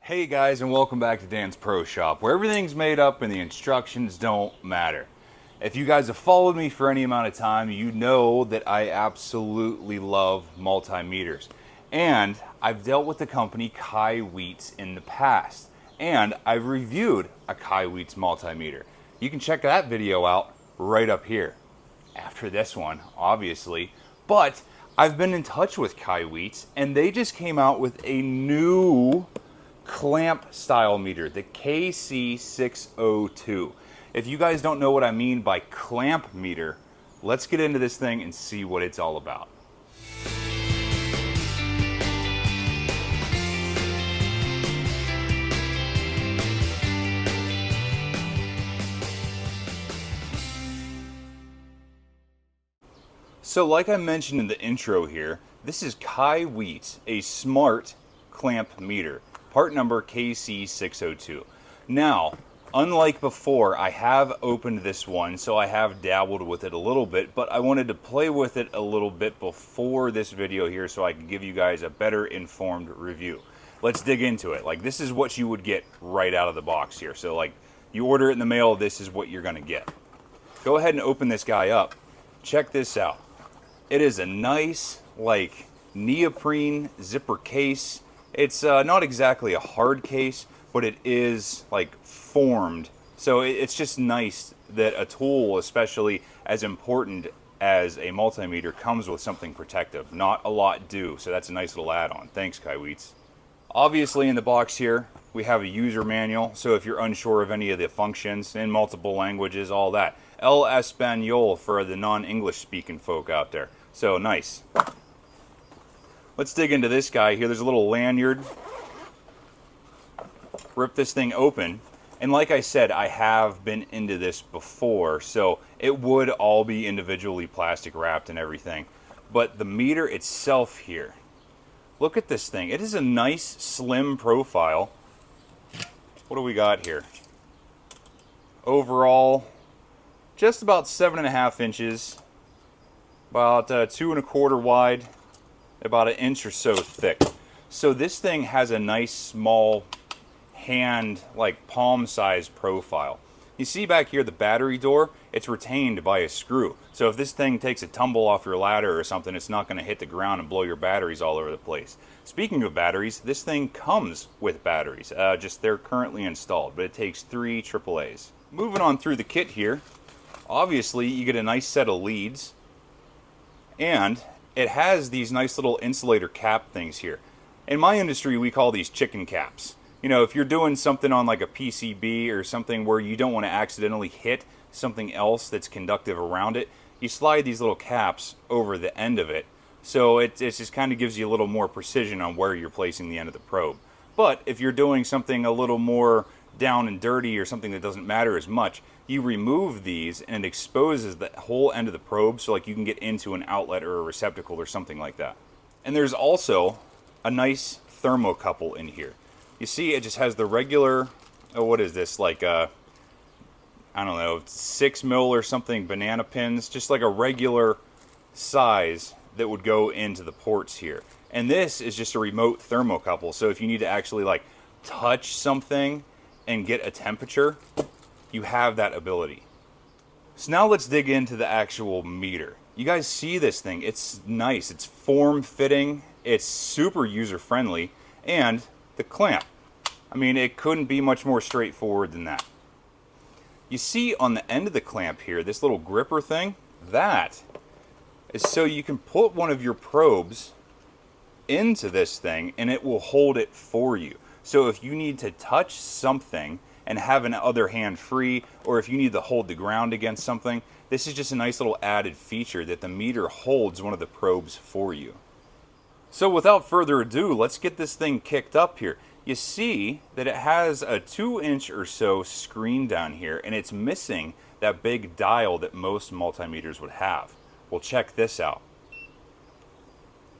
Hey guys, and welcome back to Dan's Pro Shop, where everything's made up and the instructions don't matter. If you guys have followed me for any amount of time, you know that I absolutely love multimeters. And I've dealt with the company Kaiweets in the past, and I've reviewed a Kaiweets multimeter. You can check that video out right up here. After this one, obviously. But I've been in touch with Kaiweets, and they just came out with a new clamp style meter, the KC602. If you guys don't know what I mean by clamp meter, let's get into this thing and see what it's all about. So like I mentioned in the intro here, this is Kaiweets, a smart clamp meter. Part number KC602. Now, unlike before, I have opened this one, so I have dabbled with it a little bit, but I wanted to play with it a little bit before this video here so I can give you guys a better informed review. Let's dig into it. Like, this is what you would get right out of the box here. So like, you order it in the mail, this is what you're gonna get. Go ahead and open this guy up. Check this out. It is a nice, like, neoprene zipper case. It's not exactly a hard case, but it is like formed. So it's just nice that a tool, especially as important as a multimeter, comes with something protective. Not a lot do, so that's a nice little add-on. Thanks, Kaiweets. Obviously in the box here, we have a user manual, so if you're unsure of any of the functions in multiple languages, all that. El Español for the non-English speaking folk out there. So nice. Let's dig into this guy here. There's a little lanyard. Rip this thing open. And like I said, I have been into this before, so it would all be individually plastic wrapped and everything. But the meter itself here, look at this thing. It is a nice slim profile. What do we got here? Overall, just about 7.5 inches, about 2 1/4 wide, about 1 inch or so thick. So this thing has a nice small hand, like palm size profile. You see back here the battery door, it's retained by a screw. So if this thing takes a tumble off your ladder or something, it's not going to hit the ground and blow your batteries all over the place. Speaking of batteries, this thing comes with batteries, just they're currently installed, but it takes 3 AAAs. Moving on through the kit here, obviously you get a nice set of leads, and it has these nice little insulator cap things here. In my industry, we call these chicken caps. You know, if you're doing something on like a PCB or something where you don't want to accidentally hit something else that's conductive around it, you slide these little caps over the end of it. So it just kind of gives you a little more precision on where you're placing the end of the probe. But if you're doing something a little more down and dirty or something that doesn't matter as much, you remove these and it exposes the whole end of the probe, so like you can get into an outlet or a receptacle or something like that. And there's also a nice thermocouple in here. You see it just has the regular, oh, what is this, like I don't know, 6 mil or something banana pins, just like a regular size that would go into the ports here. And this is just a remote thermocouple, so if you need to actually like touch something and get a temperature, you have that ability. So now let's dig into the actual meter. You guys see this thing, it's nice, it's form-fitting, it's super user-friendly, and the clamp. I mean, it couldn't be much more straightforward than that. You see on the end of the clamp here, this little gripper thing, that is so you can put one of your probes into this thing and it will hold it for you. So if you need to touch something and have an other hand free, or if you need to hold the ground against something, this is just a nice little added feature that the meter holds one of the probes for you. So without further ado, let's get this thing kicked up here. You see that it has a 2-inch or so screen down here, and it's missing that big dial that most multimeters would have. Well, check this out.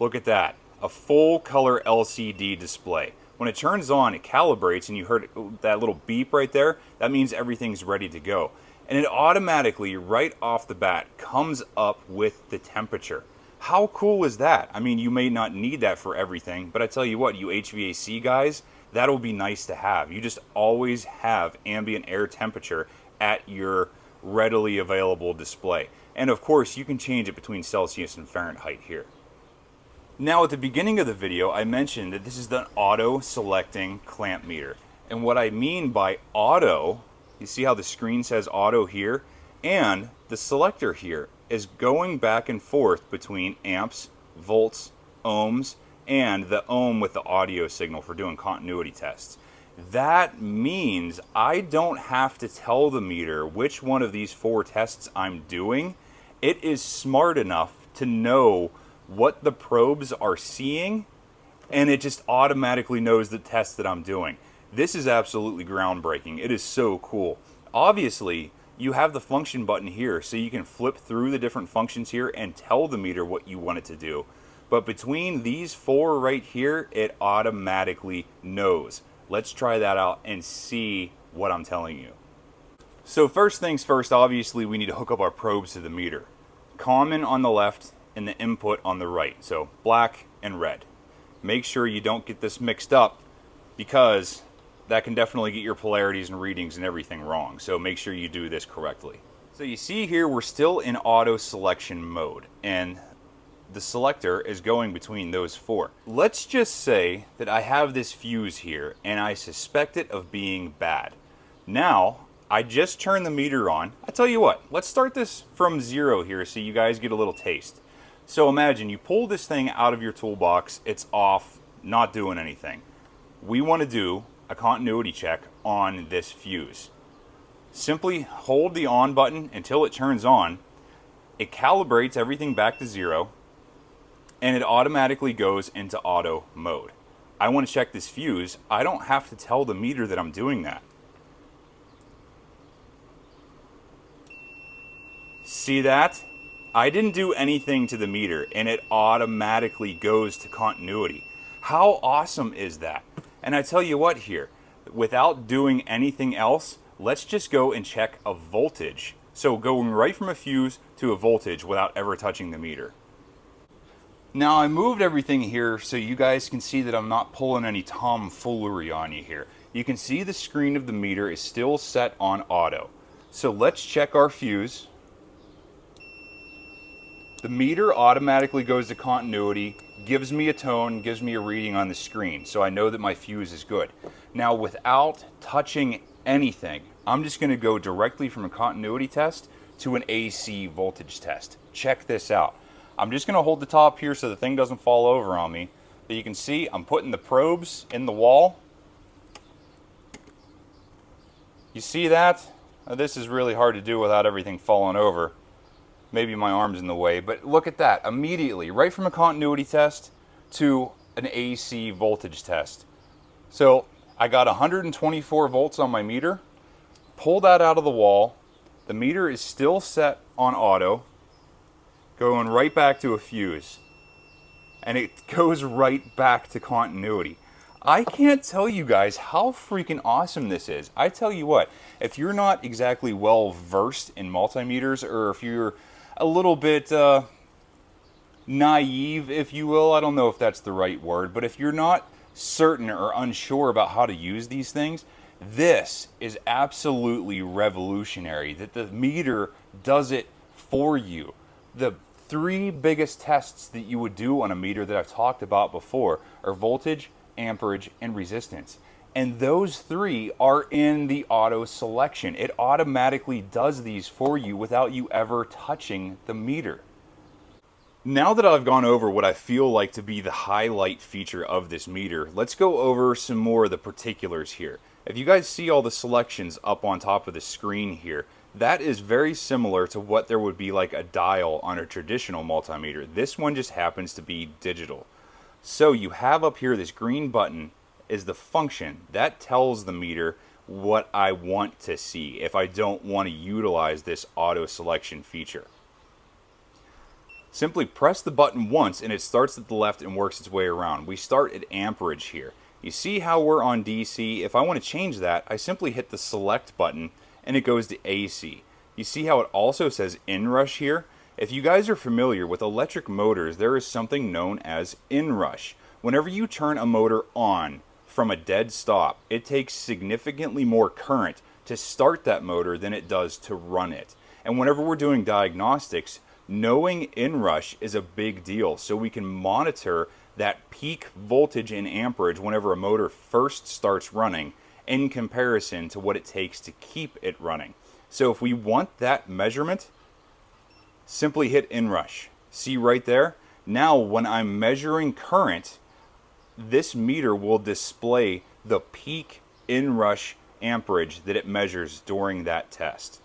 Look at that, a full color LCD display. When it turns on, it calibrates, and you heard that little beep right there. That means everything's ready to go. And it automatically, right off the bat, comes up with the temperature. How cool is that? I mean, you may not need that for everything, but I tell you what, you HVAC guys, that'll be nice to have. You just always have ambient air temperature at your readily available display. And of course, you can change it between Celsius and Fahrenheit here. Now, at the beginning of the video, I mentioned that this is the auto selecting clamp meter. And what I mean by auto, you see how the screen says auto here? And the selector here is going back and forth between amps, volts, ohms, and the ohm with the audio signal for doing continuity tests. That means I don't have to tell the meter which one of these 4 tests I'm doing. It is smart enough to know what the probes are seeing, and it just automatically knows the test that I'm doing. This is absolutely groundbreaking. It is so cool. Obviously, you have the function button here, so you can flip through the different functions here and tell the meter what you want it to do. But between these 4 right here, it automatically knows. Let's try that out and see what I'm telling you. So first things first, obviously we need to hook up our probes to the meter. Common on the left and the input on the right. So black and red. Make sure you don't get this mixed up, because that can definitely get your polarities and readings and everything wrong. So make sure you do this correctly. So you see here, we're still in auto selection mode, and the selector is going between those 4. Let's just say that I have this fuse here and I suspect it of being bad. Now, I just turned the meter on. I tell you what, let's start this from 0 here so you guys get a little taste. So imagine you pull this thing out of your toolbox, it's off, not doing anything. We want to do a continuity check on this fuse. Simply hold the on button until it turns on. It calibrates everything back to 0, and it automatically goes into auto mode. I want to check this fuse. I don't have to tell the meter that I'm doing that. See that? I didn't do anything to the meter, and it automatically goes to continuity. How awesome is that? And I tell you what here, without doing anything else, let's just go and check a voltage. So going right from a fuse to a voltage without ever touching the meter. Now I moved everything here so you guys can see that I'm not pulling any tomfoolery on you here. You can see the screen of the meter is still set on auto. So let's check our fuse. The meter automatically goes to continuity, gives me a tone, gives me a reading on the screen, so I know that my fuse is good. Now, without touching anything, I'm just going to go directly from a continuity test to an AC voltage test. Check this out. I'm just going to hold the top here so the thing doesn't fall over on me. But you can see I'm putting the probes in the wall. You see that? Now, this is really hard to do without everything falling over. Maybe my arm's in the way, but look at that. Immediately, right from a continuity test to an AC voltage test. So I got 124 volts on my meter. Pull that out of the wall. The meter is still set on auto, going right back to a fuse. And it goes right back to continuity. I can't tell you guys how freaking awesome this is. I tell you what, if you're not exactly well versed in multimeters, or if you're a little bit naive, if you will, I don't know if that's the right word, but if you're not certain or unsure about how to use these things, this is absolutely revolutionary, that the meter does it for you. The 3 biggest tests that you would do on a meter that I've talked about before are voltage, amperage, and resistance. And those 3 are in the auto selection. It automatically does these for you without you ever touching the meter. Now that I've gone over what I feel like to be the highlight feature of this meter, let's go over some more of the particulars here. If you guys see all the selections up on top of the screen here, that is very similar to what there would be like a dial on a traditional multimeter. This one just happens to be digital. So you have up here this green button is the function that tells the meter what I want to see if I don't want to utilize this auto selection feature. Simply press the button once and it starts at the left and works its way around. We start at amperage here. You see how we're on DC? If I want to change that, I simply hit the select button and it goes to AC. You see how it also says inrush here? If you guys are familiar with electric motors, there is something known as inrush. Whenever you turn a motor on from a dead stop, it takes significantly more current to start that motor than it does to run it. And whenever we're doing diagnostics, knowing inrush is a big deal, so we can monitor that peak voltage and amperage whenever a motor first starts running in comparison to what it takes to keep it running. So if we want that measurement, simply hit inrush. See right there? Now when I'm measuring current, this meter will display the peak inrush amperage that it measures during that test.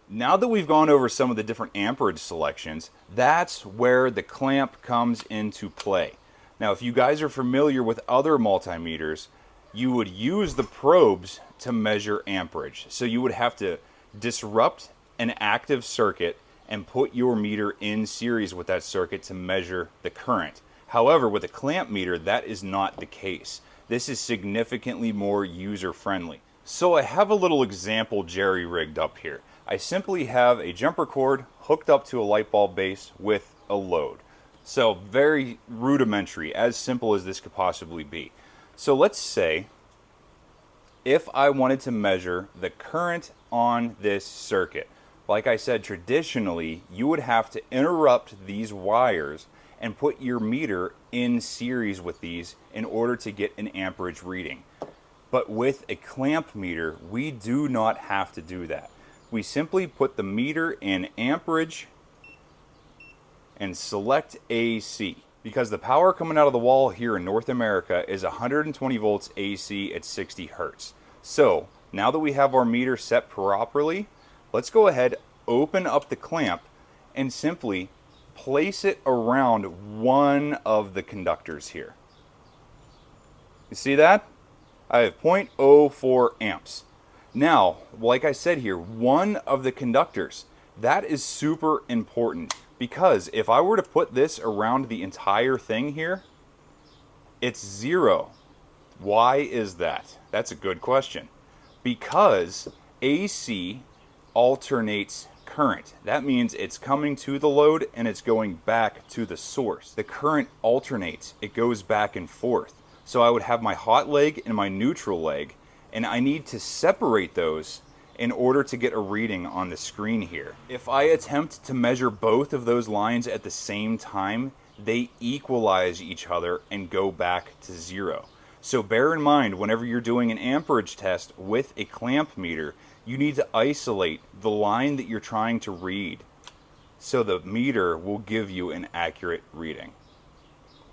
Now that we've gone over some of the different amperage selections, that's where the clamp comes into play. Now if you guys are familiar with other multimeters, you would use the probes to measure amperage. So you would have to disrupt an active circuit and put your meter in series with that circuit to measure the current. However, with a clamp meter, that is not the case. This is significantly more user-friendly. So I have a little example jerry-rigged up here. I simply have a jumper cord hooked up to a light bulb base with a load. So very rudimentary, as simple as this could possibly be. So let's say if I wanted to measure the current on this circuit, like I said, traditionally you would have to interrupt these wires and put your meter in series with these in order to get an amperage reading. But with a clamp meter, we do not have to do that. We simply put the meter in amperage and select AC. Because the power coming out of the wall here in North America is 120 volts AC at 60 Hertz. So now that we have our meter set properly, let's go ahead, open up the clamp, and simply place it around one of the conductors here. You see that? I have 0.04 amps. Now, like I said here, one of the conductors, that is super important, because if I were to put this around the entire thing here, it's 0. Why is that? That's a good question. Because AC alternates current. That means it's coming to the load and it's going back to the source. The current alternates. It goes back and forth. So I would have my hot leg and my neutral leg, and I need to separate those in order to get a reading on the screen here. If I attempt to measure both of those lines at the same time, they equalize each other and go back to 0. So bear in mind, whenever you're doing an amperage test with a clamp meter, you need to isolate the line that you're trying to read so the meter will give you an accurate reading.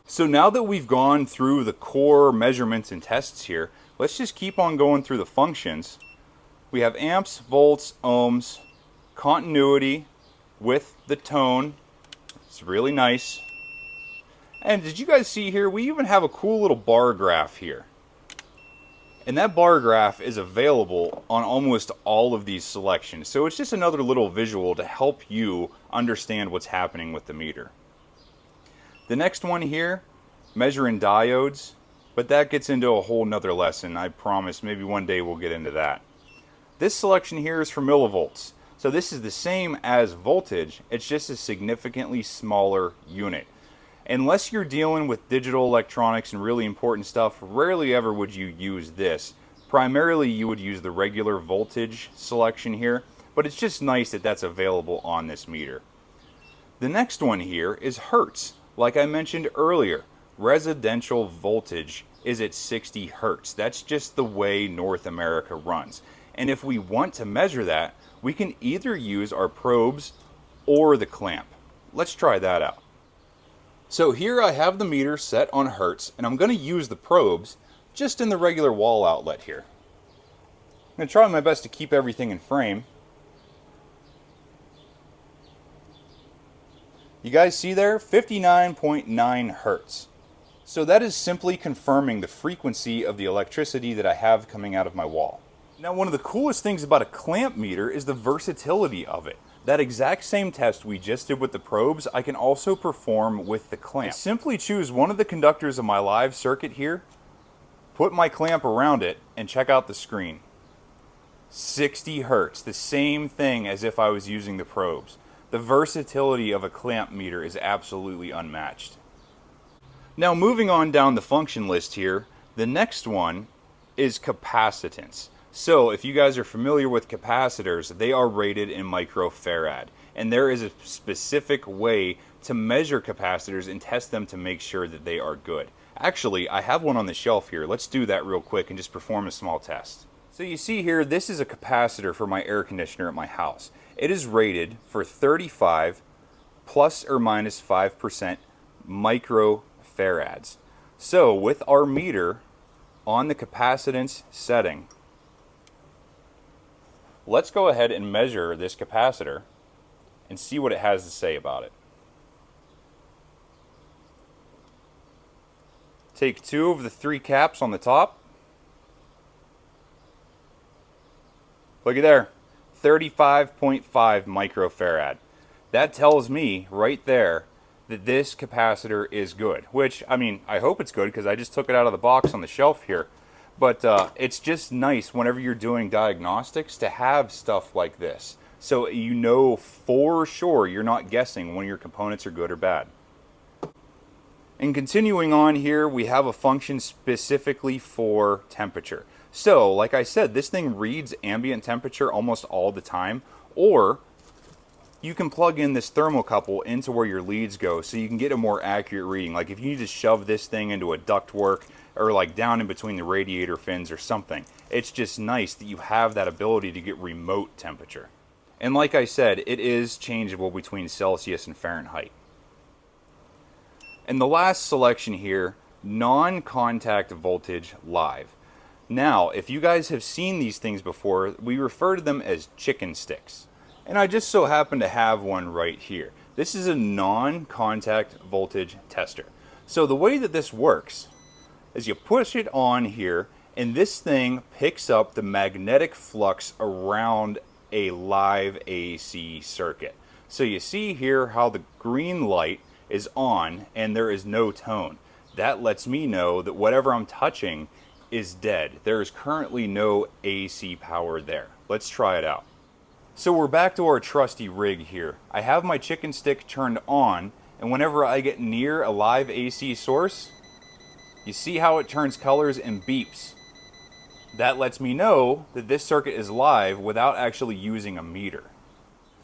So now that we've gone through the core measurements and tests here, let's just keep on going through the functions. We have amps, volts, ohms, continuity with the tone. It's really nice. And did you guys see here, we even have a cool little bar graph here. And that bar graph is available on almost all of these selections. So it's just another little visual to help you understand what's happening with the meter. The next one here, measuring diodes, but that gets into a whole nother lesson. I promise maybe one day we'll get into that. This selection here is for millivolts. So this is the same as voltage, it's just a significantly smaller unit. Unless you're dealing with digital electronics and really important stuff, rarely ever would you use this. Primarily you would use the regular voltage selection here, but it's just nice that that's available on this meter. The next one here is Hertz. Like I mentioned earlier, residential voltage is at 60 Hertz. That's just the way North America runs. And if we want to measure that, we can either use our probes or the clamp. Let's try that out. So here I have the meter set on Hertz, and I'm going to use the probes just in the regular wall outlet here. I'm going to try my best to keep everything in frame. You guys see there? 59.9 Hertz. So that is simply confirming the frequency of the electricity that I have coming out of my wall. Now, one of the coolest things about a clamp meter is the versatility of it. That exact same test we just did with the probes, I can also perform with the clamp. I simply choose one of the conductors of my live circuit here, put my clamp around it, and check out the screen. 60 Hertz, the same thing as if I was using the probes. The versatility of a clamp meter is absolutely unmatched. Now, moving on down the function list here, the The next one is capacitance. So if you guys are familiar with capacitors, they are rated in microfarad. And there is a specific way to measure capacitors and test them to make sure that they are good. Actually, I have one on the shelf here. Let's do that real quick and just perform a small test. So you see here, this is a capacitor for my air conditioner at my house. It is rated for 35 plus or minus 5% microfarads. So with our meter on the capacitance setting, let's go ahead and measure this capacitor and see what it has to say about it. Take 2 of the 3 caps on the top. Look at there, 35.5 microfarad. That tells me right there that this capacitor is good, which, I mean, I hope it's good because I just took it out of the box on the shelf here. But it's just nice whenever you're doing diagnostics to have stuff like this, so you know for sure you're not guessing when your components are good or bad. And continuing on here, we have a function specifically for temperature. So like I said, this thing reads ambient temperature almost all the time, or you can plug in this thermocouple into where your leads go so you can get a more accurate reading. Like if you need to shove this thing into a ductwork or like down in between the radiator fins or something, it's just nice that you have that ability to get remote temperature. And like I said, it is changeable between Celsius and Fahrenheit. And the last selection here, non-contact voltage live. Now, if you guys have seen these things before, we refer to them as chicken sticks. And I just so happen to have one right here. This is a non-contact voltage tester. So the way that this works is you push it on here, and this thing picks up the magnetic flux around a live AC circuit. So you see here how the green light is on and there is no tone. That lets me know that whatever I'm touching is dead. There is currently no AC power there. Let's try it out. So we're back to our trusty rig here. I have my chicken stick turned on, and whenever I get near a live AC source, you see how it turns colors and beeps. That lets me know that this circuit is live without actually using a meter.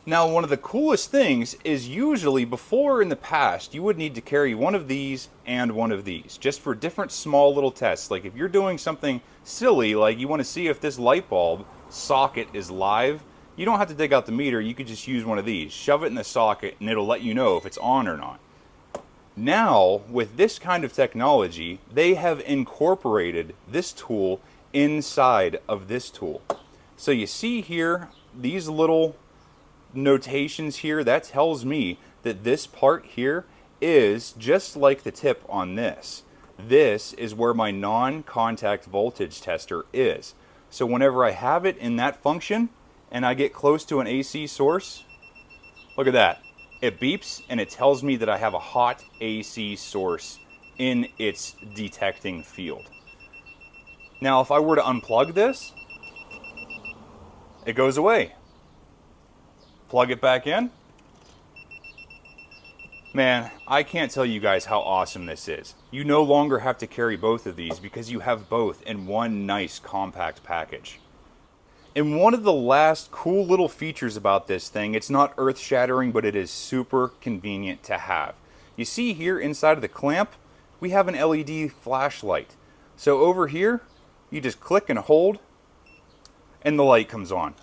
Now, one of the coolest things is usually before in the past, you would need to carry one of these and one of these, just for different small little tests. Like if you're doing something silly, like you want to see if this light bulb socket is live, you don't have to dig out the meter, you could just use one of these. Shove it in the socket and it'll let you know if it's on or not. Now, with this kind of technology, they have incorporated this tool inside of this tool. So you see here, these little notations here, that tells me that this part here is just like the tip on this. This is where my non-contact voltage tester is. So whenever I have it in that function and I get close to an AC source, look at that. It beeps and it tells me that I have a hot AC source in its detecting field. Now if I were to unplug this, it goes away. Plug it back in. Man, I can't tell you guys how awesome this is. You no longer have to carry both of these because you have both in one nice compact package. And one of the last cool little features about this thing, it's not earth-shattering, but it is super convenient to have. You see here inside of the clamp, we have an LED flashlight. So over here, you just click and hold, and the light comes on.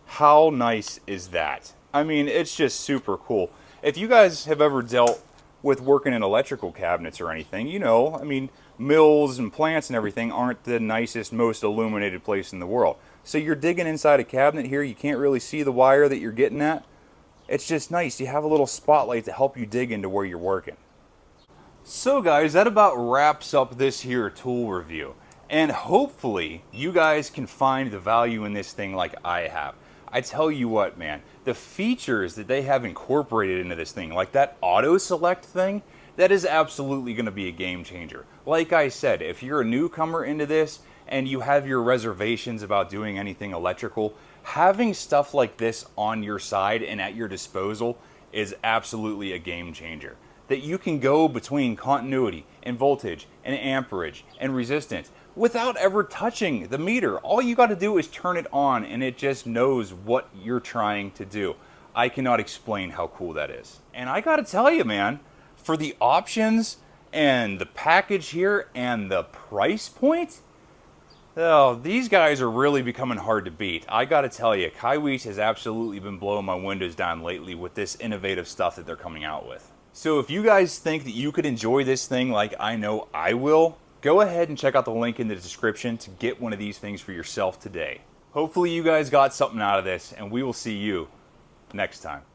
How nice is that? I mean, it's just super cool. If you guys have ever dealt with working in electrical cabinets or anything, you know, I mean, mills and plants and everything aren't the nicest, most illuminated place in the world. So you're digging inside a cabinet here, you can't really see the wire that you're getting at. It's just nice. You have a little spotlight to help you dig into where you're working. So guys, that about wraps up this here tool review. And hopefully you guys can find the value in this thing like I have. I tell you what, man, the features that they have incorporated into this thing, like that auto select thing, that is absolutely going to be a game changer. Like I said, if you're a newcomer into this and you have your reservations about doing anything electrical, having stuff like this on your side and at your disposal is absolutely a game changer. That you can go between continuity and voltage and amperage and resistance without ever touching the meter. All you got to do is turn it on and it just knows what you're trying to do. I cannot explain how cool that is. And I got to tell you, man, for the options and the package here and the price point, oh, these guys are really becoming hard to beat. I got to tell you, Kaiweets has absolutely been blowing my windows down lately with this innovative stuff that they're coming out with. So if you guys think that you could enjoy this thing like I know I will, go ahead and check out the link in the description to get one of these things for yourself today. Hopefully you guys got something out of this, and we will see you next time.